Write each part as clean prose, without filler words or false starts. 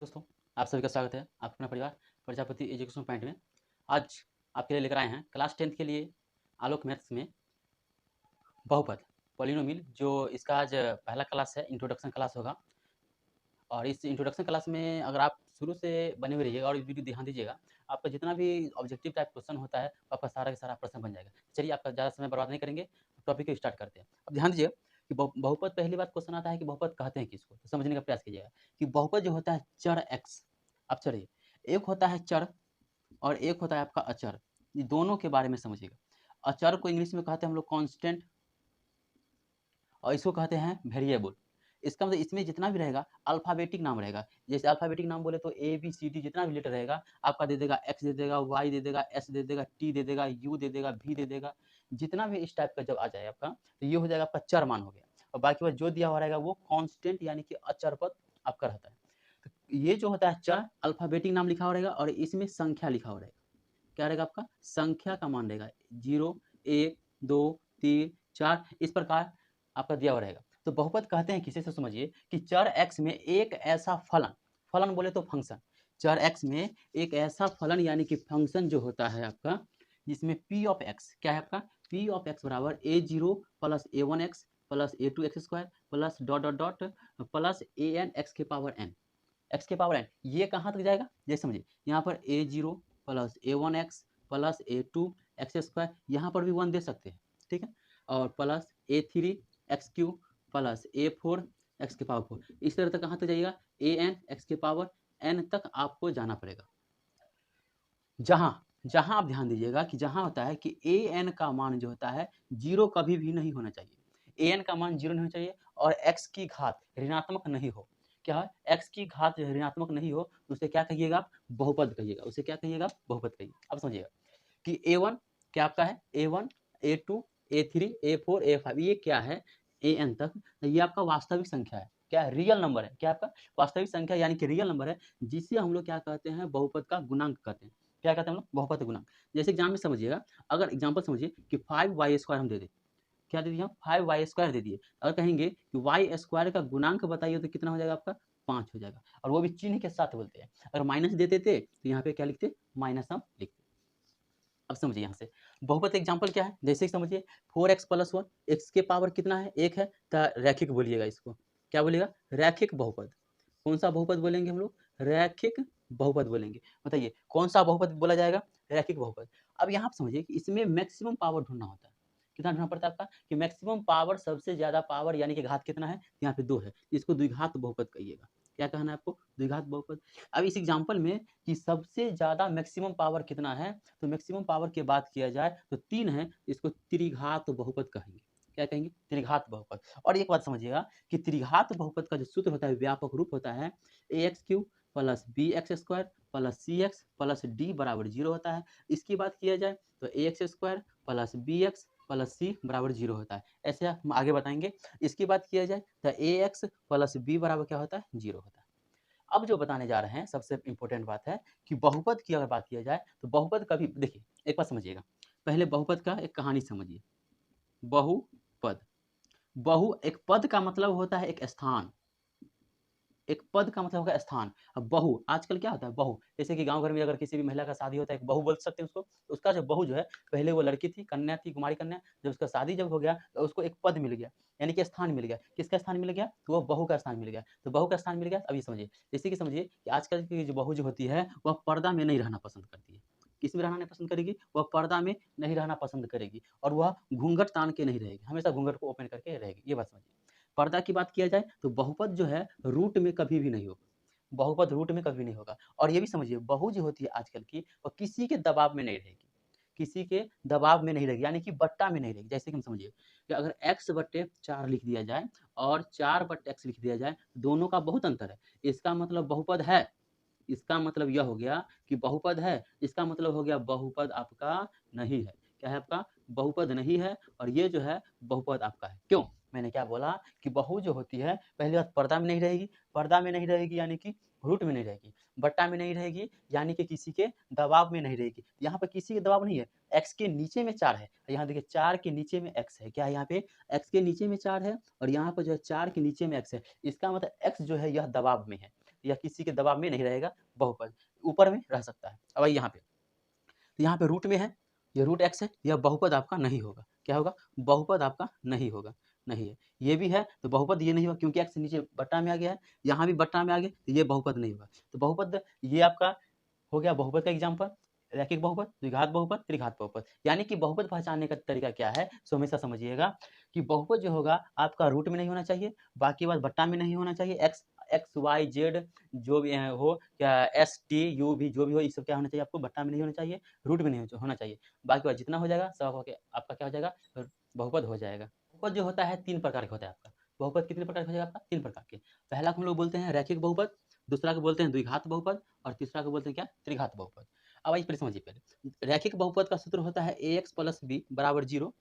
दोस्तों, आप सभी का स्वागत है आपका अपना परिवार प्रजापति एजुकेशन पॉइंट में। आज आपके लिए लेकर आए हैं क्लास 10th के लिए आलोक मैथ्स में बहुपद पॉलिनोमियल। जो इसका आज पहला क्लास है, इंट्रोडक्शन क्लास होगा। और इस इंट्रोडक्शन क्लास में अगर आप शुरू से बने हुए रहिएगा और इस वीडियो ध्यान दीजिएगा, आपका जितना भी ऑब्जेक्टिव टाइप क्वेश्चन होता है आपका सारा का सारा प्रश्न बन जाएगा। चलिए, आपका ज़्यादा समय बर्बाद नहीं करेंगे, टॉपिक को स्टार्ट करते हैं। अब ध्यान दीजिए कि बहुपद, पहली बात क्वेश्चन आता है कि बहुपद कहते हैं किसको, तो समझने का प्रयास कीजिएगा कि बहुपद जो होता है चर एक्स। अब चलिए, एक होता है चर और एक होता है आपका अचर। ये दोनों के बारे में समझिएगा। अचर को इंग्लिश में कहते हैं हम लोग कांस्टेंट, और इसको कहते हैं वेरिएबल। इसका मतलब इसमें जितना भी रहेगा अल्फाबेटिक नाम रहेगा। जैसे अल्फाबेटिक नाम बोले तो ए बी सी डी जितना भी लेटर रहेगा आपका दे देगा, एक्स दे देगा, वाई दे देगा, एस दे देगा, टी दे देगा, यू दे देगा, भी दे देगा। जितना भी इस टाइप का जब आ जाए आपका, तो ये हो जाएगा आपका चर मान हो गया। और बाकी बात जो दिया हुआ रहेगा वो कांस्टेंट यानी कि अचर पद आपका रहता है। तो ये जो होता है चर, अल्फाबेटिक नाम लिखा हुआ रहेगा और इसमें संख्या लिखा हुआ रहेगा। क्या रहेगा आपका संख्या का मान रहेगा 0 1 2 3 4, इस प्रकार आपका दिया हुआ रहेगा। तो बहुपद कहते हैं किसे, से समझिए कि चर x में एक ऐसा फलन, फलन बोले तो फंक्शन, चर x में एक ऐसा फलन यानी कि फंक्शन जो होता है आपका, जिसमें p ऑफ x क्या है आपका, p ऑफ x बराबर a0 plus a1x plus a2x square plus dot dot dot plus an x के पावर n, एक्स के पावर एन। ये कहाँ तक जाएगा, जैसे समझिए यहाँ पर a0 plus a1x plus a2x square, यहाँ पर भी 1 दे सकते हैं, ठीक है। और प्लस a3x³ प्लस a4x के पावर 4, इस तरह तक कहाँ तक जाइएगा, an x के पावर n तक आपको जाना पड़ेगा। जहाँ जहाँ आप ध्यान दीजिएगा कि जहाँ होता है कि an का मान जो होता है 0 कभी भी नहीं होना चाहिए, an का मान 0 नहीं होना चाहिए और x की घात ऋणात्मक नहीं हो। क्या है, x की घात ऋणात्मक नहीं हो तो उसे क्या कहिएगा आप, बहुपद कहिएगा। उसे क्या कहिएगा आप, बहुपद कहिए। अब समझिएगा कि a1 क्या आपका है, a1 a2 a3 a4 a5, ये क्या है an तक, ये आपका वास्तविक संख्या है। क्या है, रियल नंबर है। क्या आपका वास्तविक संख्या यानी कि रियल नंबर है, जिसे हम लोग क्या कहते हैं, बहुपद का गुणांक कहते हैं। क्या कहते हैं हम लोग, बहुपद गुणांक। जैसे एग्जाम में समझिएगा, अगर एग्जाम्पल समझिए कि 5y² हम दे दें, क्या दे दिए हम, 5y² दे दिए। अगर कहेंगे कि y² का गुणांक बताइए तो कितना हो जाएगा आपका, 5 हो जाएगा। और वो भी चिन्ह के साथ बोलते हैं। अगर माइनस देते थे तो यहाँ पे क्या लिखते, माइनस हम लिखते। अब समझिए यहाँ से बहुपद एग्जाम्पल क्या है, जैसे कि समझिए 4x + 1, x के पावर कितना है, 1 है, तो रैखिक बोलिएगा इसको। क्या बोलिएगा, रैखिक बहुपद। कौन सा बहुपद बोलेंगे हम लोग, रैखिक बहुपद बोलेंगे। बताइए कौन सा बहुपद बोला जाएगा, रैखिक बहुपद। अब यहाँ समझिए कि इसमें मैक्सिमम पावर ढूंढना होता है। कितना ढूंढना पड़ता है आपका, कि मैक्सिमम पावर, सबसे ज्यादा पावर यानी कि घात कितना है, यहाँ पे 2 है, इसको द्विघात बहुपद कहिएगा। क्या कहना है आपको, द्विघात बहुपद। अब इस एग्जाम्पल में कि सबसे ज्यादा मैक्सिमम पावर कितना है, तो मैक्सिमम पावर की बात किया जाए तो 3 है, इसको त्रिघात बहुपद कहेंगे। क्या कहेंगे, त्रिघात बहुपद। और एक बात समझिएगा कि त्रिघात बहुपद का जो सूत्र होता है, व्यापक रूप होता है ax³ plus bx² plus cx plus d बराबर 0 होता है। इसकी बात किया जाए तो ax² plus bx plus c बराबर 0 होता है। ऐसे हम आगे बताएंगे। इसकी बात किया जाए तो ax प्लस b बराबर क्या होता है, 0 होता है। अब जो बताने जा रहे हैं सबसे इंपॉर्टेंट बात है कि बहुपद की अगर बात किया जाए तो बहुपद कभी, देखिए एक बात समझिएगा, पहले बहुपद का एक कहानी समझिए। बहुपद, बहु एक पद का मतलब होता है एक स्थान, एक पद का मतलब होगा स्थान। अब बहु आजकल क्या होता है, बहु जैसे कि गांव घर में अगर किसी भी महिला का शादी होता है, एक बहु बोल सकते हैं उसको। तो उसका जो बहु जो है, पहले वो लड़की थी, कन्या थी, कुमारी कन्या, जब उसका शादी जब हो गया तो उसको एक पद मिल गया, यानी कि स्थान मिल गया। किसका स्थान मिल गया, तो वो बहु का स्थान मिल गया। तो बहु का स्थान मिल गया, अभी समझिए। जैसे कि समझिए कि आजकल की जो बहु जो होती है वह पर्दा में नहीं रहना पसंद करती है। किस में रहना नहीं पसंद करेगी, वह पर्दा में नहीं रहना पसंद करेगी, और वह घूंघट तान के नहीं रहेगी, हमेशा घूंघट को ओपन करके रहेगी। ये बात समझिए। पर्दा की बात किया जाए तो बहुपद जो है रूट में कभी भी नहीं होगा, बहुपद रूट में कभी नहीं होगा। और ये भी समझिए, बहु जो होती है आजकल की, वो किसी के दबाव में नहीं रहेगी, किसी के दबाव में नहीं रहेगी, यानी कि बट्टा में नहीं रहेगी। जैसे कि हम समझिए कि अगर x/4 लिख दिया जाए और 4/x लिख दिया जाए, दोनों का बहुत अंतर है। इसका मतलब बहुपद है, इसका मतलब यह हो गया कि बहुपद है, इसका मतलब हो गया बहुपद आपका नहीं है। क्या है आपका, बहुपद नहीं है। और ये जो है बहुपद आपका है। क्यों, मैंने क्या बोला कि बहु जो होती है, पहली बात पर्दा में नहीं रहेगी, पर्दा में नहीं रहेगी यानी कि रूट में नहीं रहेगी, बट्टा में नहीं रहेगी यानी कि किसी के दबाव में नहीं रहेगी। यहाँ पे किसी के दबाव नहीं है, x के नीचे में 4 है, यहाँ देखिए 4 के नीचे में x है। क्या है यहाँ पे, x के नीचे में 4 है और यहाँ पर जो है 4 के नीचे में x है। इसका मतलब x जो है यह दबाव में है। या किसी के दबाव में नहीं रहेगा बहुपद, ऊपर में रह सकता है। अब यहाँ पे, तो यहाँ पे रूट में है, ये रूट एक्स है, यह बहुपद आपका नहीं होगा। क्या होगा? बहुपद आपका नहीं होगा, नहीं है। ये भी है तो बहुपद ये नहीं होगा, क्योंकि एक्स नीचे बट्टा में आ गया है, यहाँ भी बट्टा में आ गया, तो ये बहुपद नहीं होगा। तो बहुपद ये आपका हो गया बहुपद का एग्जाम्पल, रैखिक बहुपद, द्विघात बहुपद, त्रिघात बहुपद। यानी कि बहुपद पहचानने का तरीका क्या है, सो हमेशा समझिएगा कि बहुपद जो होगा आपका रूट में नहीं होना चाहिए, बाकी बात बट्टा में नहीं होना चाहिए, एक्स एक्स वाई जेड जो भी हो, क्या एस टी यू भी जो भी हो, ये सब क्या होना चाहिए आपको, बट्टा में नहीं होना चाहिए, रूट में नहीं होना चाहिए। बाकी बात जितना हो जाएगा सब होके आपका क्या हो जाएगा, बहुपद हो जाएगा। बहुपद जो होता है 3 प्रकार का होता है आपका। बहुपद कितने प्रकार का हो जाएगा आपका? 3 प्रकार के। पहला को हम लोग बोलते हैं रैखिक बहुपद, दूसरा को बोलते हैं द्विघात बहुपद, और तीसरा को बोलते हैं क्या? त्रिघात बहुपद। अब आइए पहले समझिए, पहले रैखिक बहुपद का सूत्र होता है ax प्लस बी बराबर 0,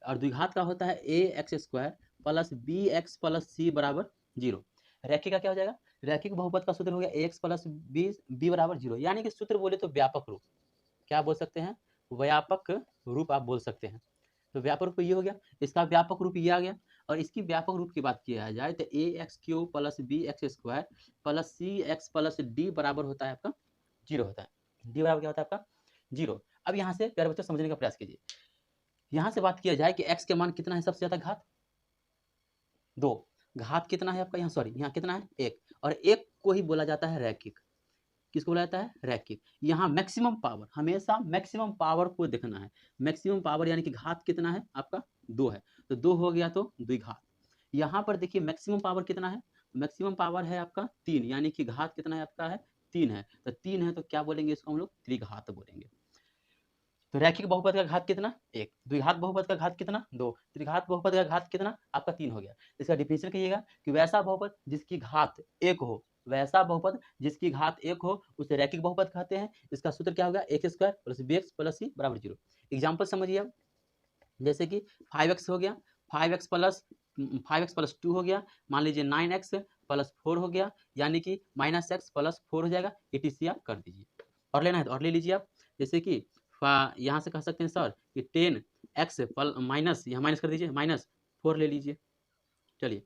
और द्विघात का होता है ax square plus bx plus c बराबर 0। रैखिक का क्या हो जाएगा? रैखिक बहुपद का सूत्र हो गया ax प्लस b बराबर 0, यानी कि सूत्र बोले तो व्यापक रूप, क्या बोल सकते हैं? व्यापक रूप आप बोल सकते हैं। तो व्यापक रूप ये हो गया, इसका व्यापक रूप ये आ गया। और इसकी व्यापक रूप की बात किया जाए तो A x cube plus B x square plus C x plus D बराबर होता है आपका 0 होता है। डी बराबर क्या होता है आपका? 0। अब यहाँ से प्यारे बच्चों समझने का प्रयास कीजिए। यहाँ से बात किया जाए कि एक्स के मान कितना है सबसे ज्यादा घात? 2। घात कितना है आपका? यहाँ सॉरी, यहाँ कितना है? 1। और 1 को ही बोला जाता है रैखिक। किसको बोला जाता है? रैखिक। यहाँ मैक्सिमम पावर, हमेशा मैक्सिमम पावर को देखना है। मैक्सिमम पावर यानी कि घात कितना है आपका? 2 है, तो 2 हो गया तो द्विघात। यहाँ पर देखिए मैक्सिमम पावर कितना है? मैक्सिमम पावर है आपका 3, यानी कि घात कितना है आपका? है 3 है, तो 3 है तो क्या बोलेंगे इसको हम लोग? त्रिघात बोलेंगे। तो रैखिक बहुपद का घात कितना? 1। द्विघात बहुपद का घात कितना? 2। त्रिघात बहुपद का घात कितना? आपका 3 हो गया। इसका डिफिनेशन कहिएगा कि वैसा बहुपद जिसकी घात 1 हो, वैसा बहुपद जिसकी घात 1 हो उसे रैखिक बहुपद कहते हैं। इसका सूत्र क्या होगा? X square plus B x plus C बराबर 0। एग्जाम्पल समझिए आप, जैसे कि 5x हो गया, 5x प्लस 2 हो गया, मान लीजिए 9x प्लस 4 हो गया, यानी कि माइनस एक्स प्लस 4 हो जाएगा। etc आप कर दीजिए, और लेना है तो और ले लीजिए आप। जैसे कि यहाँ से कह सकते हैं सर कि 10x माइनस, यहाँ माइनस कर दीजिए, माइनस 4 ले लीजिए। चलिए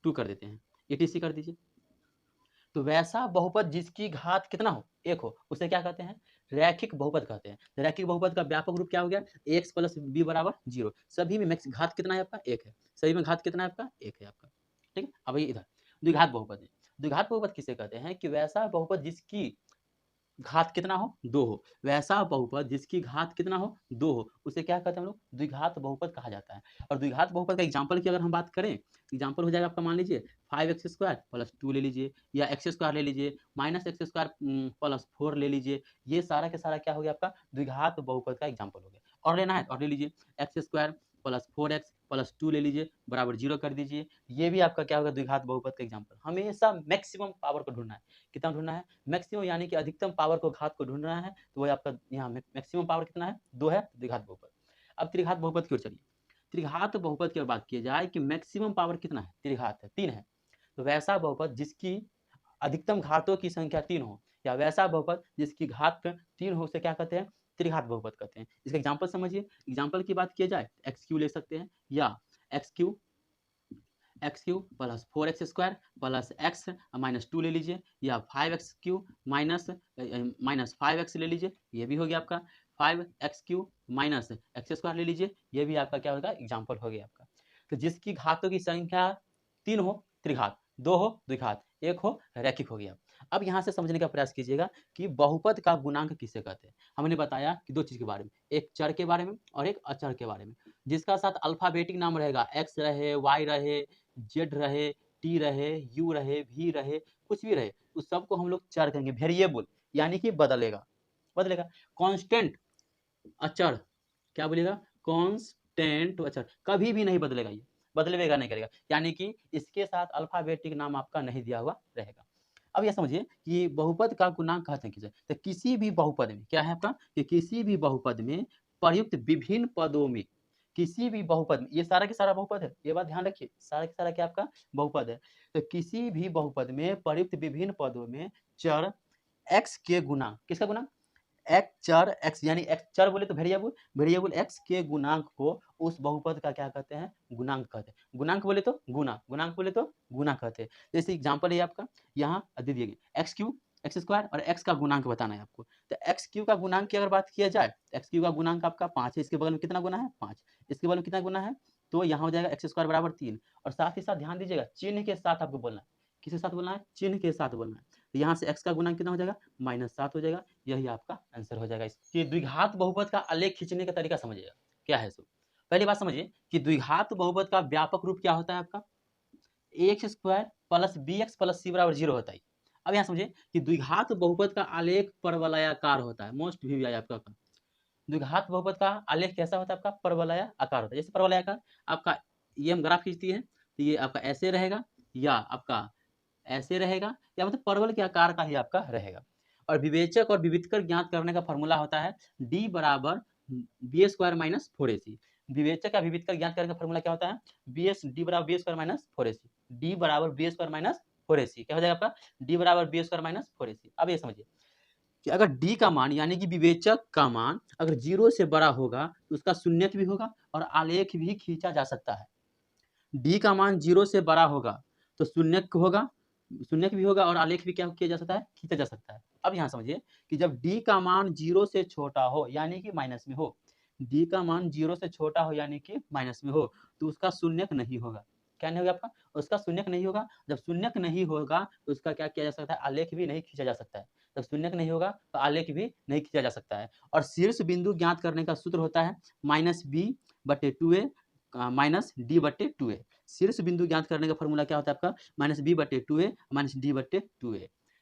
2 कर देते हैं, etc कर दीजिए। तो वैसा बहुपद जिसकी घात कितना हो? 1 हो, उसे क्या कहते हैं? रैखिक बहुपद कहते हैं। रैखिक बहुपद का व्यापक रूप क्या हो गया? एक्स प्लस बी बराबर 0। सभी में घात कितना है आपका? 1 है। सभी में घात कितना है आपका? 1 है आपका। ठीक है। अब ये इधर द्विघात बहुपद है। द्विघात बहुपद किसे कहते हैं? कि वैसा बहुपद जिसकी घात कितना हो? 2 हो। वैसा बहुपद जिसकी घात कितना हो? 2 हो, उसे क्या कहते हैं हम लोग? द्विघात बहुपद कहा जाता है। और द्विघात बहुपद का एग्जाम्पल की अगर हम बात करें, एग्जाम्पल हो जाएगा आपका, मान लीजिए 5x स्क्वायर प्लस 2 ले लीजिए, या एक्स स्क्वायर ले लीजिए, माइनस एक्स स्क्वायर प्लस 4 ले लीजिए। ये सारा के सारा क्या हो गया आपका? द्विघात बहुपद का एग्जाम्पल हो गया। और लेना है और ले लीजिए, x square plus 4x plus 2 ले लीजिए, बराबर 0 कर दीजिए। ये भी आपका क्या होगा? द्विघात बहुपद का एग्जाम्पल। हमेशा मैक्सिमम पावर को ढूंढना है। कितना ढूंढना है? मैक्सिमम, यानी कि अधिकतम पावर को, घात को ढूंढना है। तो वह आपका यहाँ मैक्सिमम पावर कितना है? 2 है, द्विघात बहुपद। अब त्रिघात बहुपद की ओर चलिए। त्रिघात बहुपद की ओर बात की जाए कि मैक्सिमम पावर कितना है? त्रिघात है, 3 है। तो वैसा बहुपद जिसकी अधिकतम घातों की संख्या 3 हो, या वैसा बहुपद जिसकी घात 3 हो, उसे क्या कहते हैं? त्रिघात बहुपद कहते हैं। इसका एग्जाम्पल समझिए। एग्जाम्पल की बात की जाए एक्स क्यू ले सकते हैं, या x Q plus 4x square plus x minus 2 ले लीजिए, या 5x माइनस 5x ले लीजिए, ये भी हो गया आपका। 5x माइनस एक्स स्क्वायर ले लीजिए, ये भी आपका क्या होगा? एग्जाम्पल हो गया आपका। तो जिसकी घातों की संख्या 3 हो त्रिघात, 2 हो द्विघात, 1 हो रैखिक हो गया। अब यहाँ से समझने का प्रयास कीजिएगा कि बहुपद का गुणांक किसे कहते हैं। हमने बताया कि 2 चीज के बारे में, एक चर के बारे में और एक अचर के बारे में। जिसका साथ अल्फाबेटिक नाम रहेगा, एक्स रहे, वाई रहे, जेड रहे, टी रहे, यू रहे, भी रहे, कुछ भी रहे, उस सबको हम लोग चर कहेंगे। वेरिएबल यानी कि बदलेगा, बदलेगा। कांस्टेंट अचर, क्या बोलेगा? कांस्टेंट अचर कभी भी नहीं बदलेगा, ये बदलेगा नहीं करेगा, यानी कि इसके साथ अल्फाबेटिक नाम आपका नहीं दिया हुआ रहेगा। अब यह समझिए कि बहुपद का गुणांक कहते हैं किसे? तो किसी भी बहुपद में क्या है आपका, कि किसी भी बहुपद में प्रयुक्त विभिन्न पदों में, किसी भी बहुपद में, ये सारा के सारा बहुपद है, ये बात ध्यान रखिए, सारा के सारा क्या आपका? बहुपद है। तो किसी भी बहुपद में प्रयुक्त विभिन्न पदों में चर x के गुणांक, किसका गुणांक? एक्स चर एक्स यानी एक्स चर बोले तो वेरिएबल, वेरिएबल एक्स के गुणांक को उस बहुपद का क्या कहते हैं, गुणांक कहते हैं। गुणांक बोले तो गुना, गुणांक बोले तो गुना कहते हैं। जैसे एग्जांपल है आपका यहाँ दे दिए गए एक्स क्यू एक्स स्क्वायर और एक्स का गुणांक बताना है आपको। तो एक्स क्यू का गुणांक की अगर बात किया जाए, एक्स क्यू का गुणांक आपका 5 है, इसके बगल में कितना गुना है 5, इसके बगल में कितना गुना है, तो यहाँ हो जाएगा एक्स स्क्वायर बराबर 3। और साथ ही साथ ध्यान दीजिएगा चिन्ह के साथ आपको बोलना है, किसके साथ बोलना है, चिन्ह के साथ बोलना है। तो यहाँ से एक्स का गुणांक कितना हो जाएगा, -7 हो जाएगा। यही आपका आंसर हो जाएगा। इसके द्विघात बहुपद का आलेख खींचने का तरीका समझिएगा क्या है। सो पहली बात समझिए कि द्विघात बहुपद का व्यापक रूप क्या होता है आपका, x square plus B x plus C बराबर 0 होता है। अब यहाँ समझिए कि द्विघात बहुपद का आलेख परवलयाकार होता है। मोस्ट भी आपका द्विघात बहुपद का आलेख कैसा होता है आपका, परवलय आकार होता है। जैसे परवलय आकार आपका ये हम ग्राफ खींचती है तो ये आपका ऐसे रहेगा या आपका ऐसे रहेगा, या मतलब परवल के आकार का ही आपका रहेगा। और विवेचक और विविधकर ज्ञात करने का फॉर्मूला होता है डी बराबर बी स्क्वायर माइनस 4ac। विवेचक या विविधकर ज्ञात करने का फॉर्मूला क्या होता है, डी बराबर B square minus 4ac, D बराबर बी स्क्वायर माइनस 4ac क्या हो जाएगा आपका, डी बराबर बी स्क्वायर माइनस 4ac। अब ये समझिए कि अगर डी का मान यानी कि विवेचक का मान अगर 0 से बड़ा होगा तो उसका शून्यक भी होगा और आलेख भी खींचा जा सकता है। डी का मान 0 से बड़ा होगा तो शून्यक होगा, शून्यक भी होगा और आलेख भी क्या किया जा सकता है, खींचा जा सकता है। अब यहाँ समझिए कि जब डी का मान 0 से छोटा हो यानी कि माइनस में हो, डी का मान 0 से छोटा हो यानी कि माइनस में हो, तो उसका शून्यक नहीं होगा। क्या नहीं होगा आपका, उसका शून्यक नहीं होगा। जब शून्यक नहीं होगा तो उसका क्या किया जा सकता है, आलेख भी नहीं खींचा जा सकता है। जब शून्यक नहीं होगा तो आलेख भी नहीं खींचा जा सकता है। और शीर्ष बिंदु ज्ञात करने का सूत्र होता है -b/2a -d/2a। शीर्ष बिंदु ज्ञात करने का फॉर्मूला क्या होता है आपका, -b/2a -d/2a।